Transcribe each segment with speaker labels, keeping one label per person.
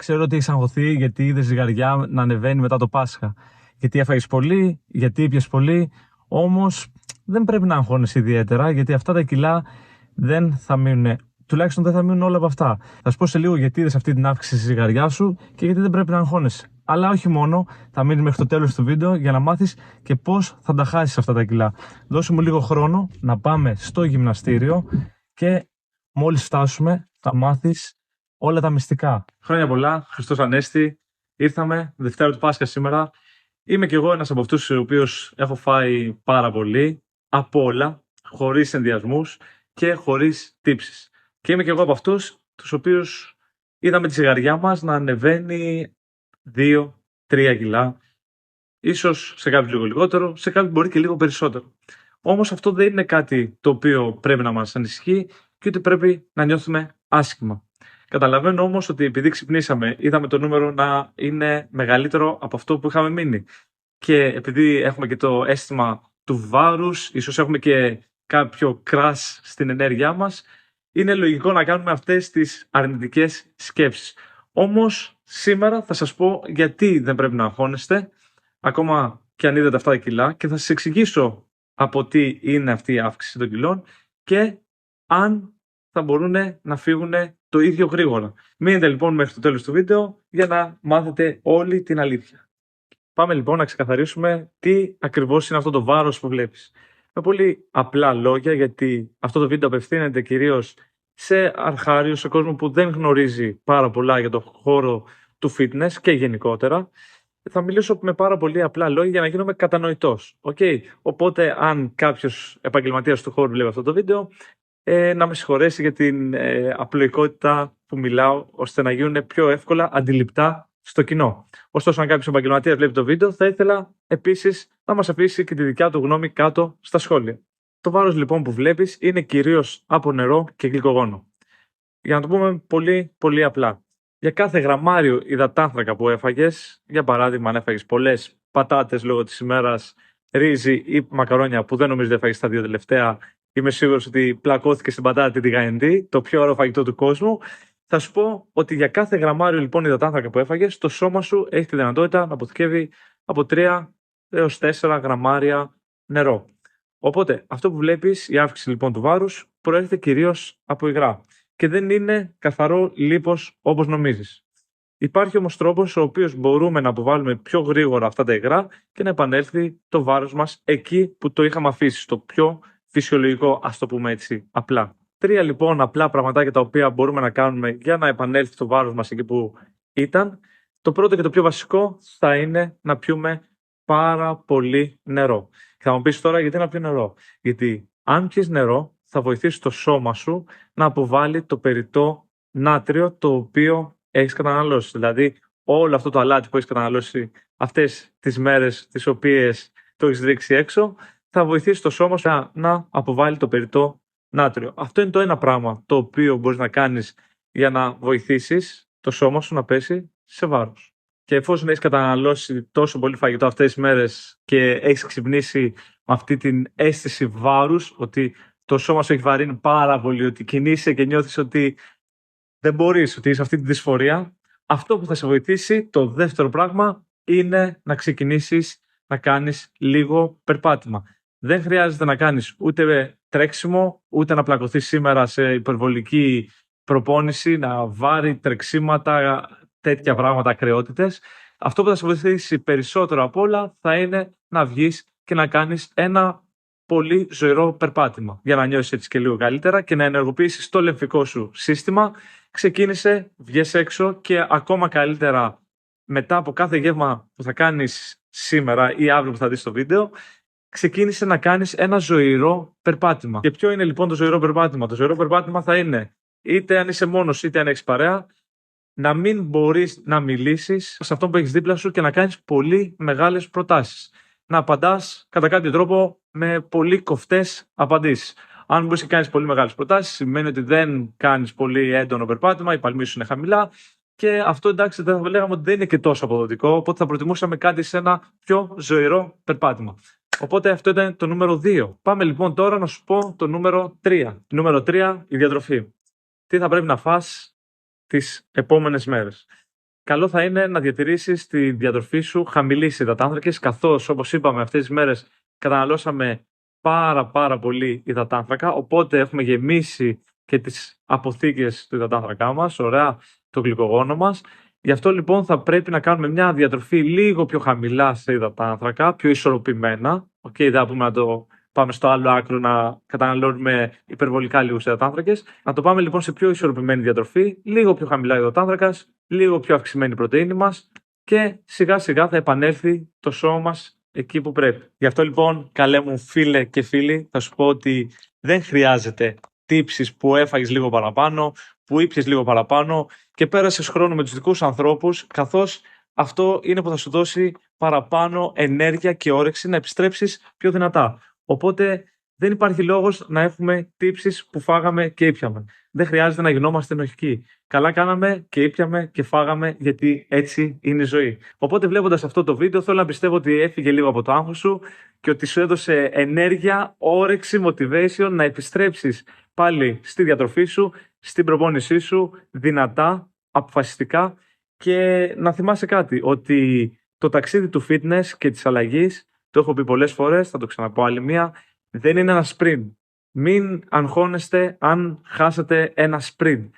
Speaker 1: Ξέρω ότι έχεις αγχωθεί γιατί είδες ζυγαριά να ανεβαίνει μετά το Πάσχα. Γιατί έφαγες πολύ, γιατί ήπιες πολύ. Όμως δεν πρέπει να αγχώνεσαι ιδιαίτερα, γιατί αυτά τα κιλά δεν θα μείνουν. Τουλάχιστον δεν θα μείνουν όλα από αυτά. Θα σου πω σε λίγο γιατί είδες αυτή την αύξηση στη ζυγαριά σου και γιατί δεν πρέπει να αγχώνεσαι. Αλλά όχι μόνο, θα μείνεις μέχρι το τέλος του βίντεο για να μάθεις και πώς θα τα χάσεις αυτά τα κιλά. Δώσε μου λίγο χρόνο να πάμε στο γυμναστήριο και μόλις φτάσουμε θα μάθεις όλα τα μυστικά. Χρόνια πολλά, Χριστός Ανέστη. Ήρθαμε, Δευτέρα του Πάσχα σήμερα. Είμαι κι εγώ ένας από αυτούς τους οποίους έχω φάει πάρα πολύ, απ' όλα, χωρίς ενδιασμούς και χωρίς τύψεις. Και είμαι κι εγώ από αυτούς τους οποίους είδαμε τη ζυγαριά μας να ανεβαίνει 2-3 κιλά. Ίσως σε κάποιους λίγο λιγότερο, σε κάποιους μπορεί και λίγο περισσότερο. Όμως αυτό δεν είναι κάτι το οποίο πρέπει να μας ανησυχεί και ούτε πρέπει να νιώθουμε άσχημα. Καταλαβαίνω όμως ότι επειδή ξυπνήσαμε, είδαμε το νούμερο να είναι μεγαλύτερο από αυτό που είχαμε μείνει. Και επειδή έχουμε και το αίσθημα του βάρους, ίσως έχουμε και κάποιο crash στην ενέργειά μας, είναι λογικό να κάνουμε αυτές τις αρνητικές σκέψεις. Όμως σήμερα θα σας πω γιατί δεν πρέπει να αγχώνεστε, ακόμα και αν είδατε αυτά τα κιλά, και θα σας εξηγήσω από τι είναι αυτή η αύξηση των κιλών και αν θα μπορούν να φύγουν το ίδιο γρήγορα. Μείνετε λοιπόν μέχρι το τέλος του βίντεο για να μάθετε όλη την αλήθεια. Πάμε λοιπόν να ξεκαθαρίσουμε τι ακριβώς είναι αυτό το βάρος που βλέπεις. Με πολύ απλά λόγια, γιατί αυτό το βίντεο απευθύνεται κυρίως σε αρχάριους, σε κόσμο που δεν γνωρίζει πάρα πολλά για το χώρο του fitness και γενικότερα. Θα μιλήσω με πάρα πολύ απλά λόγια για να γίνομαι κατανοητός. Okay? Οπότε, αν κάποιος επαγγελματίας του χώρου βλέπει αυτό το βίντεο, να με συγχωρέσει για την απλοϊκότητα που μιλάω, ώστε να γίνουν πιο εύκολα αντιληπτά στο κοινό. Ωστόσο, αν κάποιος επαγγελματίας βλέπει το βίντεο, θα ήθελα επίσης να μας αφήσει και τη δικιά του γνώμη κάτω στα σχόλια. Το βάρος λοιπόν που βλέπεις είναι κυρίως από νερό και γλυκογόνο. Για να το πούμε πολύ πολύ απλά. Για κάθε γραμμάριο υδατάνθρακα που έφαγες, για παράδειγμα, αν έφαγες πολλές πατάτες λόγω της ημέρας, ρύζι ή μακαρόνια που δεν νομίζω ότι έφαγες τα δύο τελευταία, είμαι σίγουρος ότι πλακώθηκε στην πατάτα τη γαϊντή, το πιο ωραίο φαγητό του κόσμου. Θα σου πω ότι για κάθε γραμμάριο λοιπόν υδατάνθρακα που έφαγες, το σώμα σου έχει τη δυνατότητα να αποθηκεύει από 3 έως 4 γραμμάρια νερό. Οπότε, αυτό που βλέπεις, η αύξηση λοιπόν του βάρους, προέρχεται κυρίως από υγρά και δεν είναι καθαρό λίπος όπως νομίζεις. Υπάρχει όμως τρόπος ο οποίος μπορούμε να αποβάλουμε πιο γρήγορα αυτά τα υγρά και να επανέλθει το βάρος μας εκεί που το είχαμε αφήσει, στο πιο φυσιολογικό, ας το πούμε έτσι απλά. 3 λοιπόν απλά πραγματάκια τα οποία μπορούμε να κάνουμε για να επανέλθει το βάρος μας εκεί που ήταν. Το πρώτο και το πιο βασικό θα είναι να πιούμε πάρα πολύ νερό. Και θα μου πεις τώρα γιατί να πιω νερό. Γιατί αν πιεις νερό θα βοηθήσει το σώμα σου να αποβάλει το περιττό νάτριο το οποίο έχεις καταναλώσει. Δηλαδή όλο αυτό το αλάτι που έχεις καταναλώσει αυτές τις μέρες τις οποίες το έχεις ρίξει έξω, θα βοηθήσει το σώμα σου να αποβάλει το περιττό νάτριο. Αυτό είναι το ένα πράγμα το οποίο μπορείς να κάνεις για να βοηθήσεις το σώμα σου να πέσει σε βάρος. Και εφόσον έχεις καταναλώσει τόσο πολύ φαγητό αυτές τις μέρες και έχεις ξυπνήσει με αυτή την αίσθηση βάρους, ότι το σώμα σου έχει βαρύνει πάρα πολύ, ότι κινείσαι και νιώθεις ότι δεν μπορείς, ότι είσαι αυτή τη δυσφορία, αυτό που θα σε βοηθήσει, το δεύτερο πράγμα, είναι να ξεκινήσεις να κάνεις λίγο περπάτημα. Δεν χρειάζεται να κάνεις ούτε τρέξιμο, ούτε να πλακωθείς σήμερα σε υπερβολική προπόνηση, να βάρει τρεξίματα, τέτοια πράγματα, ακραιότητες. Αυτό που θα σε βοηθήσει περισσότερο απ' όλα θα είναι να βγεις και να κάνεις ένα πολύ ζωηρό περπάτημα. Για να νιώσεις έτσι και λίγο καλύτερα και να ενεργοποιήσεις το λεμφικό σου σύστημα, ξεκίνησε, βγες έξω και ακόμα καλύτερα μετά από κάθε γεύμα που θα κάνεις σήμερα ή αύριο που θα δεις το βίντεο, ξεκίνησε να κάνεις ένα ζωηρό περπάτημα. Και ποιο είναι λοιπόν το ζωηρό περπάτημα? Το ζωηρό περπάτημα θα είναι είτε αν είσαι μόνος είτε αν έχεις παρέα, να μην μπορείς να μιλήσεις σε αυτό που έχεις δίπλα σου και να κάνεις πολύ μεγάλες προτάσεις. Να απαντάς κατά κάποιο τρόπο με πολύ κοφτές απαντήσεις. Αν μπορείς και κάνεις πολύ μεγάλες προτάσεις, σημαίνει ότι δεν κάνεις πολύ έντονο περπάτημα, οι παλμοί σου είναι χαμηλά και αυτό εντάξει δεν θα λέγαμε ότι δεν είναι και τόσο αποδοτικό, οπότε θα προτιμούσαμε κάτι σε ένα πιο ζωηρό περπάτημα. Οπότε αυτό ήταν το νούμερο 2. Πάμε λοιπόν τώρα να σου πω το νούμερο 3. Νούμερο 3, η διατροφή. Τι θα πρέπει να φας τις επόμενες μέρες. καλό θα είναι να διατηρήσεις τη διατροφή σου χαμηλή σε υδατάνθρακες, καθώς, όπως είπαμε, αυτές τις μέρες καταναλώσαμε πάρα πολύ υδατάνθρακα, οπότε έχουμε γεμίσει και τις αποθήκες του υδατάνθρακά μας, ωραία, το γλυκογόνο μας. Γι' αυτό λοιπόν θα πρέπει να κάνουμε μια διατροφή λίγο πιο χαμηλά σε υδατάνθρακα, πιο ισορροπημένα. Δεν θα πούμε να το πάμε στο άλλο άκρο να καταναλώνουμε υπερβολικά λίγους υδατάνθρακες. Να το πάμε λοιπόν σε πιο ισορροπημένη διατροφή, λίγο πιο χαμηλά υδατάνθρακας, λίγο πιο αυξημένη πρωτεΐνη μας και σιγά σιγά θα επανέλθει το σώμα μας εκεί που πρέπει. Γι' αυτό λοιπόν, καλέ μου φίλε και φίλοι, θα σου πω ότι δεν χρειάζεται τύψεις που έφαγες λίγο παραπάνω, που ήπιες λίγο παραπάνω και πέρασες χρόνο με τους δικούς ανθρώπους, καθώς αυτό είναι που θα σου δώσει παραπάνω ενέργεια και όρεξη να επιστρέψεις πιο δυνατά. Οπότε δεν υπάρχει λόγος να έχουμε τύψεις που φάγαμε και ήπιαμε. Δεν χρειάζεται να γινόμαστε ενοχικοί. Καλά κάναμε και ήπιαμε και φάγαμε, γιατί έτσι είναι η ζωή. Οπότε βλέποντας αυτό το βίντεο θέλω να πιστεύω ότι έφυγε λίγο από το άγχος σου και ότι σου έδωσε ενέργεια, όρεξη, motivation να επιστρέψεις πάλι στη διατροφή σου, στην προπόνησή σου, δυνατά, αποφασιστικά και να θυμάσαι κάτι, ότι το ταξίδι του fitness και της αλλαγής, το έχω πει πολλές φορές, θα το ξαναπώ άλλη μία, δεν είναι ένα sprint. Μην αγχώνεστε αν χάσετε ένα sprint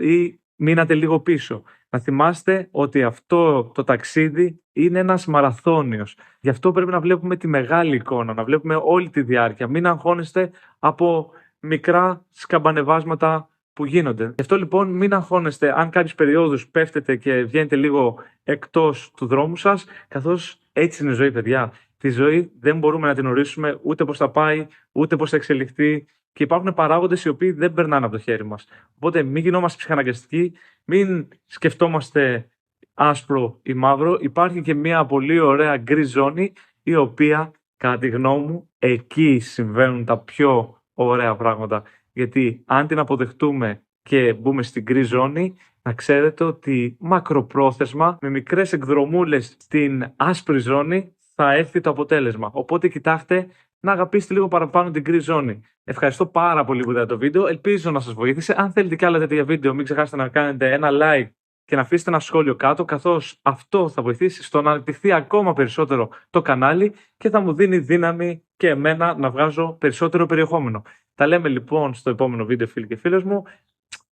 Speaker 1: ή μείνατε λίγο πίσω. Να θυμάστε ότι αυτό το ταξίδι είναι ένας μαραθώνιος. Γι' αυτό πρέπει να βλέπουμε τη μεγάλη εικόνα, να βλέπουμε όλη τη διάρκεια. Μην αγχώνεστε από μικρά σκαμπανεβάσματα που γίνονται. Γι' αυτό λοιπόν μην αγχώνεστε αν κάποιες περιόδους πέφτετε και βγαίνετε λίγο εκτός του δρόμου σας, καθώς έτσι είναι η ζωή, παιδιά. Τη ζωή δεν μπορούμε να την ορίσουμε ούτε πώς θα πάει, ούτε πώς θα εξελιχθεί και υπάρχουν παράγοντες οι οποίοι δεν περνάνε από το χέρι μας. Οπότε μην γινόμαστε ψυχαναγκαστικοί, μην σκεφτόμαστε άσπρο ή μαύρο. Υπάρχει και μια πολύ ωραία γκρι ζώνη, η οποία κατά τη γνώμη μου εκεί συμβαίνουν τα πιο ωραία πράγματα. Γιατί αν την αποδεχτούμε και μπούμε στην γκρι ζώνη, να ξέρετε ότι μακροπρόθεσμα, με μικρές εκδρομούλες στην άσπρη ζώνη, θα έρθει το αποτέλεσμα. Οπότε κοιτάξτε να αγαπήσετε λίγο παραπάνω την γκρι ζώνη. Ευχαριστώ πάρα πολύ που είδατε το βίντεο. Ελπίζω να σας βοήθησε. Αν θέλετε κι άλλα τέτοια βίντεο, μην ξεχάσετε να κάνετε ένα like και να αφήσετε ένα σχόλιο κάτω, καθώς αυτό θα βοηθήσει στο να αναπτυχθεί ακόμα περισσότερο το κανάλι και θα μου δίνει δύναμη και εμένα να βγάζω περισσότερο περιεχόμενο. Τα λέμε λοιπόν στο επόμενο βίντεο, φίλοι και φίλες μου.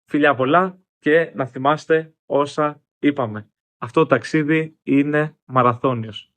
Speaker 1: Φιλιά πολλά και να θυμάστε όσα είπαμε. Αυτό το ταξίδι είναι μαραθώνιος.